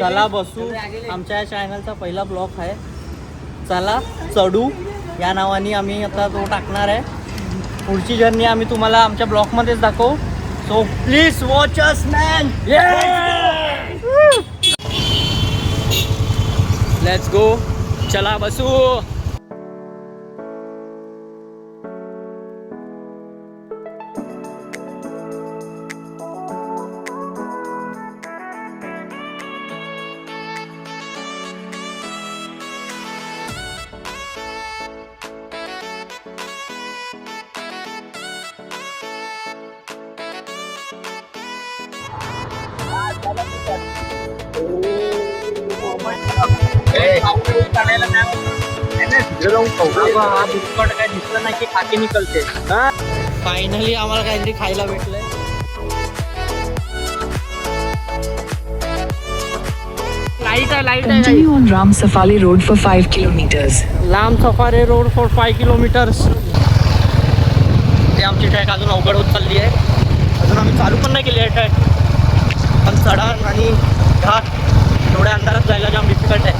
चला बसू. आमच्या या चॅनलचा पहिला ब्लॉग आहे. चला चढू या नावाने आम्ही आता तो टाकणार आहे. पुढची जर्नी आम्ही तुम्हाला आमच्या ब्लॉगमध्येच दाखवू. So please watch us man. Let's go. चला बसू. काय दिसलं नाही की खाकी निकलते. फायनली आम्हाला काहीतरी खायला भेटलंय. लाईट आहे. Continue on Ram Safari Road for 5 kilometers. लांब सफारी रोड फॉर 5 किलोमीटर्स. ते आमची ट्रॅक अजून अवघड होत चालली आहे. अजून आम्ही चालू पण नाही केली आहे ट्रॅक. पण चढण आणि घाट एवढ्या अंधारात जायला जाम डिफिकल्ट आहे.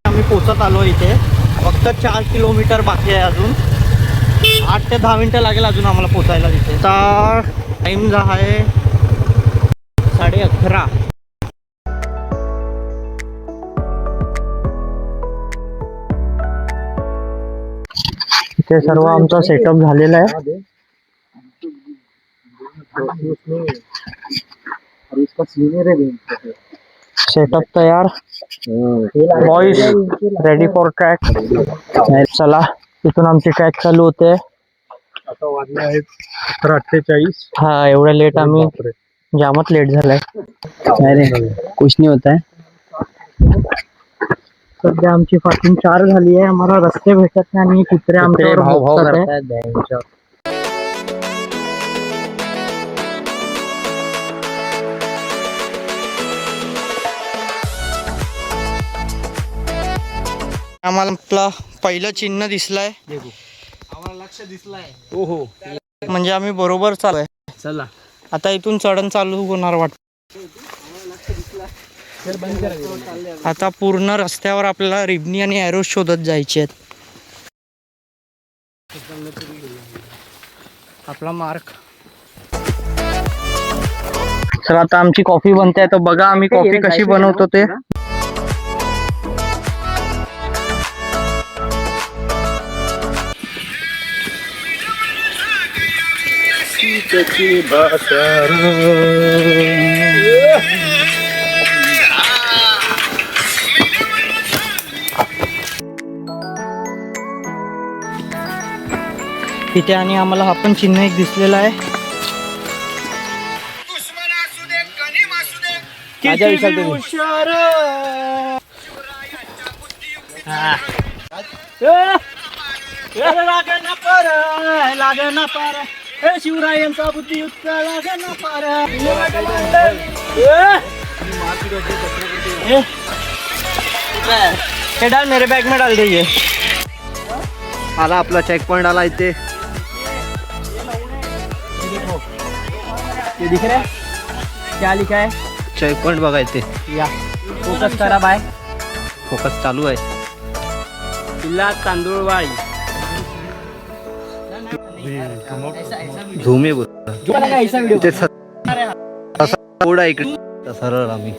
आम्ही पोचत आलो इथे. फक्त 4 किलोमीटर बाकी आहे अजून. 8 ते 10 मिनटं लागेल अजून आम्हाला पोचायला तिथे. आता टाईम जो आहे 11:30. इथे सर्व आमचा सेटअप झालेला आहे. सेटअप तयार. Boys ready for track. चला इथून आमची ट्रॅक चालू होते. आता वाजले आहेत 11:48. हा एवढ्या लेट आम्ही जामच लेट झालाय. कुछ नाही होत आहे. सध्या आमची फाटिंग 4 झाली आहे. आम्हाला रस्ते भेटत नाही आणि कुत्रे आमच्यावर भोगतात. आम्हाला आपला पहिलं चिन्ह दिसलंय. आम्हाला लक्ष दिसलाय. ओहो म्हणजे आम्ही बरोबर चालू आहे. चला आता इथून चढण चालू होणार वाटत. आता पूर्ण रस्त्यावर आपल्याला रिबनी आणि एरो शोधत जायचे आहेत. आपला मार्क. तर आता आमची कॉफी बनते. तर बघा आम्ही कॉफी कशी बनवतो ते. इथे आणि आम्हाला हा पण चिन्ह एक दिसलेला आहे. शिवरायांचा बुद्धियुक्त लागना पार. हे डाल मेरे बैग में डाल दीजिए. आला आपला चेक पॉइंट आला इथे. ये दिख रहा है क्या लिखा है? चेक पॉइंट बघा इथे. या फोकस करा बाय. फोकस चालू आहे. किल्ला तांदूळवाडी. झूम आहे ऐसा व्हिडिओ थोडा इकडे सरळ आम्ही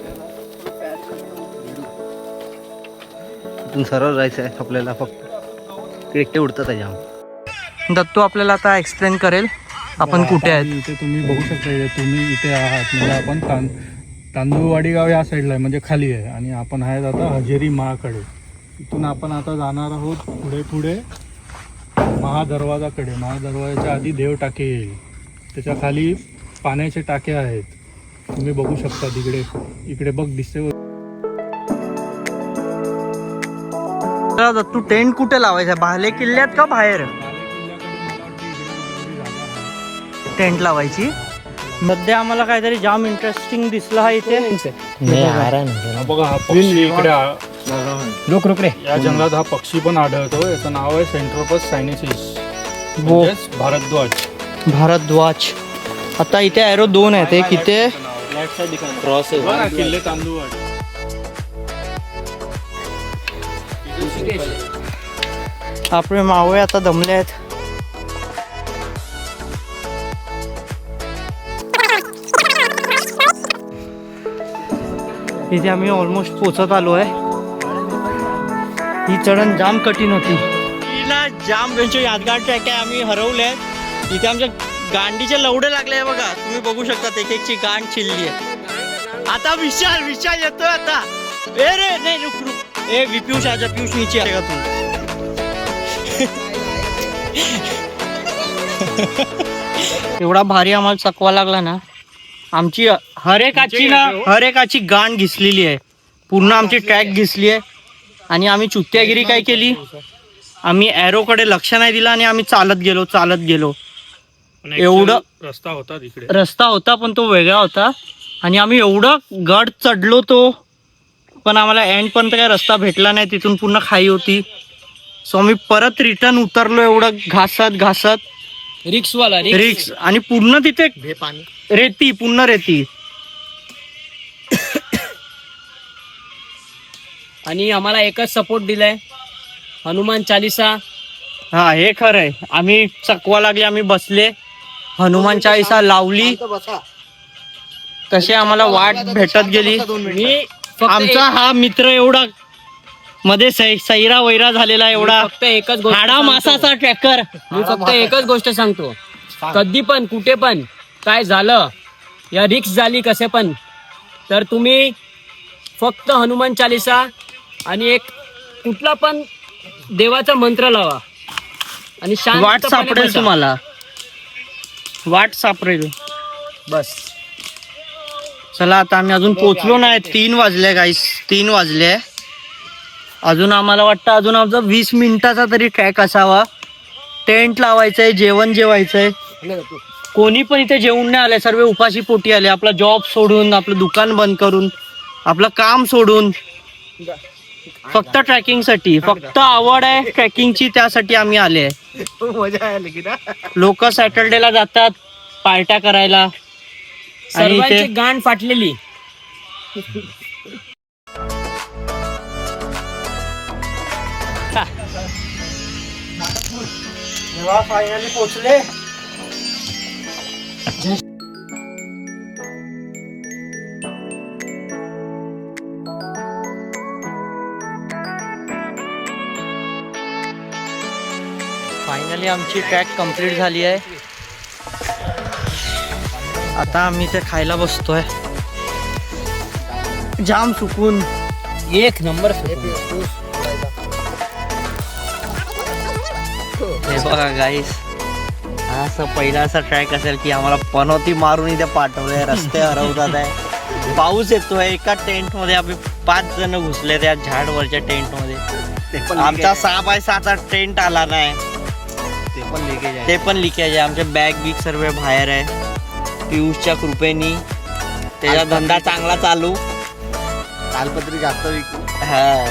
इथून सरळ जायचं आहे आपल्याला. फक्त एकटे उडतात त्याच्या. दत्तू आपल्याला आता एक्सप्लेन करेल आपण कुठे आहेत. इथे तुम्ही बघू शकता. तुम्ही इथे आहात म्हणजे आपण तांदूळवाडी गाव या साईडला आहे म्हणजे खाली आहे. आणि आपण आहेत आता हजेरी महाकडे. इथून आपण आता जाणार आहोत पुढे महादरवाजाकडे. महादरवाजाच्या आधी देव टाके येईल. त्याच्या खाली पाण्याचे टाके आहेत. तुम्ही बघू शकता तिकडे. इकडे बघ दिसते. दत्तू टेंट कुठे लावायचा? बाले किल्ल्यात का बाहेर टेंट लावायची? सध्या आम्हाला काहीतरी जाम इंटरेस्टिंग दिसलं आहे इथे. बघा हा पक्षी इकडे. रुक रे. या जंगलात हा पक्षी पण आढळतो. याचं नाव आहे सेंट्रोपस सायनेसिस. भारद्वाज. भारद्वाज. आता इथे एरो 2 आहेत. एक इथे क्रॉस आहे बघा किल्ले तांदूळवाडी. आपले मावळे आता दमले आहेत. इथे आम्ही ऑलमोस्ट पोचत आलो आहे. ही चढण जाम कठीण होती. हिला जाम त्यांचे यादगार ट्रॅक आहे. आम्ही हरवले. इथे आमच्या गांडीचे लवडे लागले बघा. तुम्ही बघू शकता एक एकची गांड चिल्ली आहे. आता विशाल येतोय आता. ए रे नाही रुक रुक. ए पियुष आजा. पियुष नीचे आहे का तू? एवढा भारी आम्हाला चकवा लागला ना. आमची हर एकाची गांड घिसलेली आहे. पूर्ण आमची ट्रॅक घिसली आहे. आणि आम्ही चुत्यागिरी काय केली, आम्ही ॲरोकडे लक्ष नाही दिलं आणि आम्ही चालत गेलो. एवढं रस्ता होता पण तो वेगळा होता. आणि आम्ही एवढं गड चढलो तो, पण आम्हाला एंड पर्यंत काय रस्ता भेटला नाही. तिथून पूर्ण खाई होती. सो आम्ही परत रिटर्न उतरलो एवढं घासत रिक्स आणि पूर्ण तिथे पूर्ण रेती. आणि आम्हाला एकच सपोर्ट दिलाय, हनुमान चालीसा. हा हे खरं आहे. आम्ही चकवा लागली, आम्ही बसले, हनुमान चालीसा लावली, तसे आम्हाला वाट भेटत गेली. आमचा हा मित्र एवढा मध्ये सैरा वैरा झालेला, एवढा फक्त एकच गोष्ट हाडा मासाचा ट्रॅकर. मी फक्त एकच गोष्ट सांगतो, कधी पण कुठे पण काय झालं या रिक्स झाली कसे पण, तर तुम्ही फक्त हनुमान चालीसा आणि एक कुठला पण देवाचा मंत्र लावा आणि वाट सापडेल तुम्हाला. वाट सापडेल. बस. चला आता आम्ही अजून पोचलो नाही. 3 वाजले गाईस. 3 वाजले. अजून आम्हाला वाटतं अजून आमचा 20 मिनिटाचा तरी ट्रॅक असावा. टेंट लावायचंय, जेवण जेवायचंय. कोणी पण इथे जेवून नाही आले, सर्व उपाशी पोटी आले. आपला जॉब सोडून, आपलं दुकान बंद करून, आपलं काम सोडून फक्त ट्रॅकिंगसाठी. फक्त आवड आहे ट्रॅकिंगची, त्यासाठी आम्ही आले. लोक सॅटर्डेला जातात पार्ट्या करायला आणि सर्वांची इथे गांड फाटलेली. फायनली पोचले. फायनली आमची ट्रॅक कंप्लीट झाली आहे. आता आम्ही ते खायला बसतोय. जाम सुकून. एक नंबर. हे बघा गाईस, हा असा पहिला असा ट्रॅक असेल की आम्हाला पनोती मारून इथे पाठवलंय. रस्ते हरवतात आहे. पाऊस येतोय. एका टेंट मध्ये आम्ही 5 जण घुसले त्या झाडवरच्या टेंट मध्ये. आमचा 6x6चा टेंट आला नाही. ते पण लिकेज आहे. आमचे बॅग बिग सर्व बाहेर आहे. पियुषच्या कृपेनी त्याचा धंदा चांगला चालू. तालपत्री जास्त विकू. हा,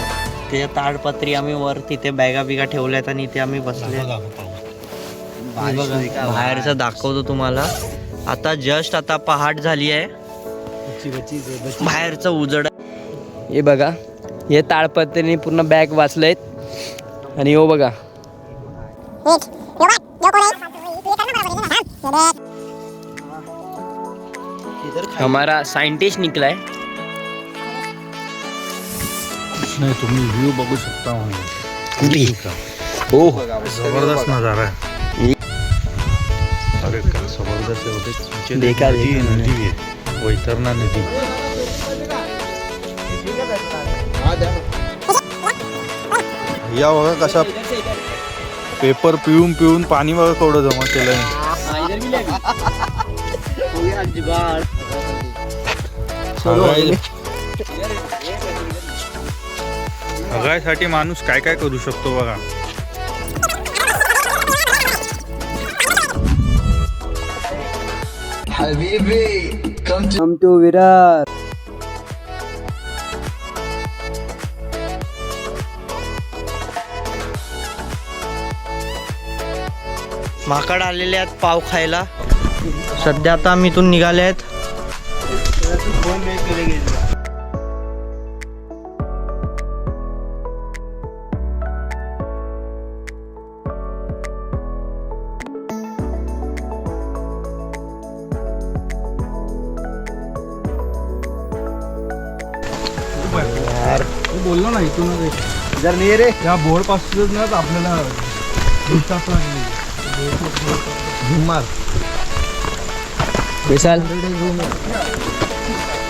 त्याच्या ताडपत्री आम्ही वर तिथे बॅगा बिगा ठेवल्यात आणि इथे आम्ही बसले. बाहेरचं दाखवतो तुम्हाला. आता जस्ट आता पहाट झाली आहे. बाहेरचं उजड. हे बघा, हे ताडपत्रीने पूर्ण बॅग वाचलेत. आणि हो बघा, हमारा साइंटिस्ट निकला है. नाही, तुम्ही व्ह्यू बघू शकता. हो, जबरदस्त नजारा है. अरे क्या जबरदस्त होते. देखा नदी है, वैतरणा नदी. या बघा कसा पेपर पिऊन पिऊन पाणी बघा केवढं जमा केलंय. सगळ्यासाठी माणूस काय काय करू शकतो बघा. Come to Virar. माकड आलेले आहेत पाव खायला. सध्या आता आम्ही इथून निघाले आहेत. मी बोललो ना इथूनच एक. जर नाही रे त्या बोर्ड पासूनच ना आपल्याला 2 तास लागले. झुमार विशाल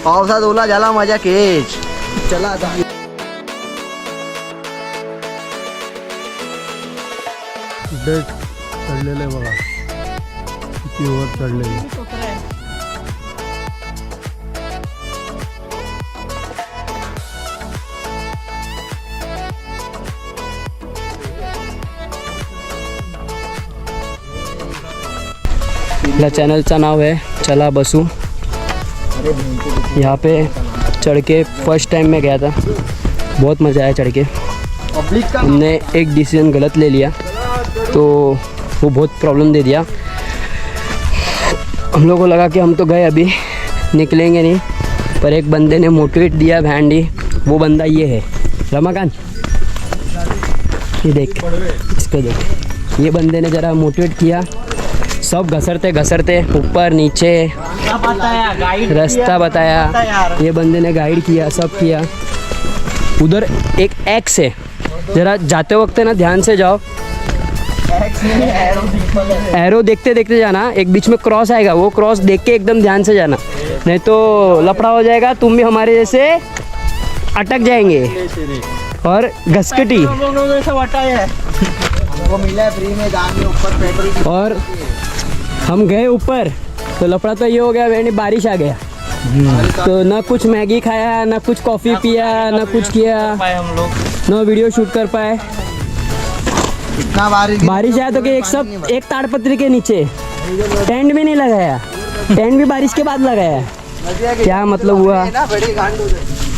पावसात ओला झाला माझ्या केच. चला आता कुठे चढलेले बघा, किती वर चढलेले. अपना चैनल का नाम है चला बसू। यहाँ पे चढ़ के फर्स्ट टाइम मैं गया था, बहुत मज़ा आया चढ़ के। हमने एक डिसीजन गलत ले लिया तो वो बहुत प्रॉब्लम दे दिया। हम लोग को लगा कि हम तो गए, अभी निकलेंगे नहीं, पर एक बंदे ने मोटिवेट दिया भैंडी। वो बंदा ये है रमाकांत, ये देख, इसको देख। ये बंदे ने ज़रा मोटिवेट किया, सब घसरते घसरते ऊपर नीचे रास्ता बताया। ये बंदे ने गाइड किया, सब किया। उधर एक एक्स है, ज़रा जाते वक्त ना ध्यान से जाओ, एरो देखते देखते जाना। एक बीच में क्रॉस आएगा, वो क्रॉस देख के एकदम ध्यान से जाना, नहीं तो लफड़ा हो जाएगा। तुम भी हमारे जैसे अटक जाएंगे। और घसकटी मिला फ्री में जाने ऊपर पेट्रोल। और हम गए ऊपर तो लफड़ा तो ये हो गया, वेणी बारिश आ गया तो ना कुछ मैगी खाया, ना कुछ कॉफ़ी पिया, ना कुछ किया, हम लोग ना वीडियो शूट कर पाए। इतना बारिश आया तो कि एक ताड़पत्री के नीचे टेंट भी नहीं लगाया, टेंट भी बारिश के बाद लगाया। क्या मतलब हुआ,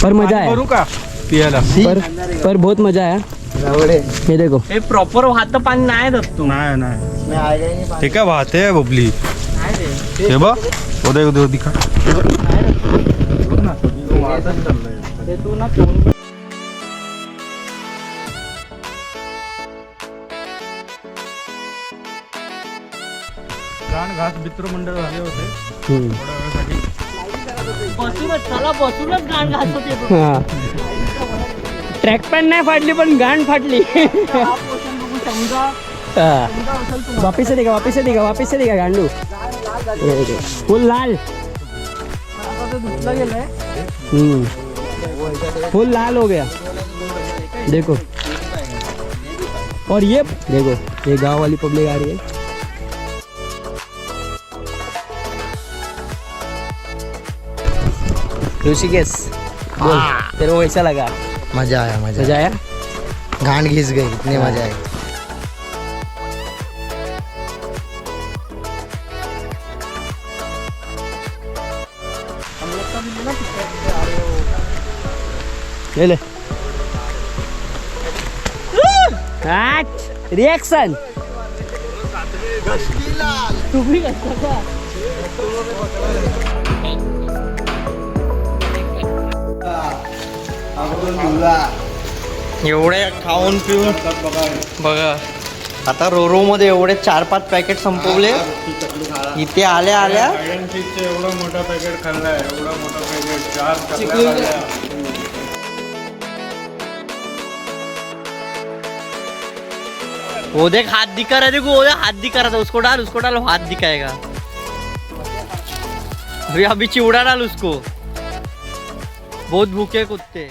पर मजा आया, पियाला पर बहुत मजा आया। ये देखो, हे प्रॉपर वाहतं पाणी नाही देत तू. नाही ते काय वाहते आहे बबली. हे बघ उदय उदय दिखा. गाण घास मित्रमंडळ झाले होते थोड्या वेळासाठी. बसूनच गाण घालत होते. हा, ट्रॅक पॅन्ट नाही फाटली पण गांड फाटली. वापिस से दिखा गांडू, फुल लाल, फुल लाल हो गया। देखो, और ये देखो, ये गांव वाली पब्लिक आ रही है। ऋषिकेश, बोल तेरे को कैसा लगा? मजा आया, मजा आया? गांड घिस गई, इतनी मजा आई। ले ले रिएक्शन तुम्ही कसं एवढे खाऊन पिऊन बघा आता रोरो मध्ये एवढे 4-5 पॅकेट संपवले. इथे आल्या आल्या एवढा मोठा पॅकेट खाल्लाय, एवढा मोठा पॅकेट 4 चकल्या. वो देख हाथ दिखा रहा है, देखो वो हाथ दिखा रहा था, उसको डाल वो हाथ दिखाएगा. अभी चिवड़ा डाल उसको, बहुत भूखे कुत्ते.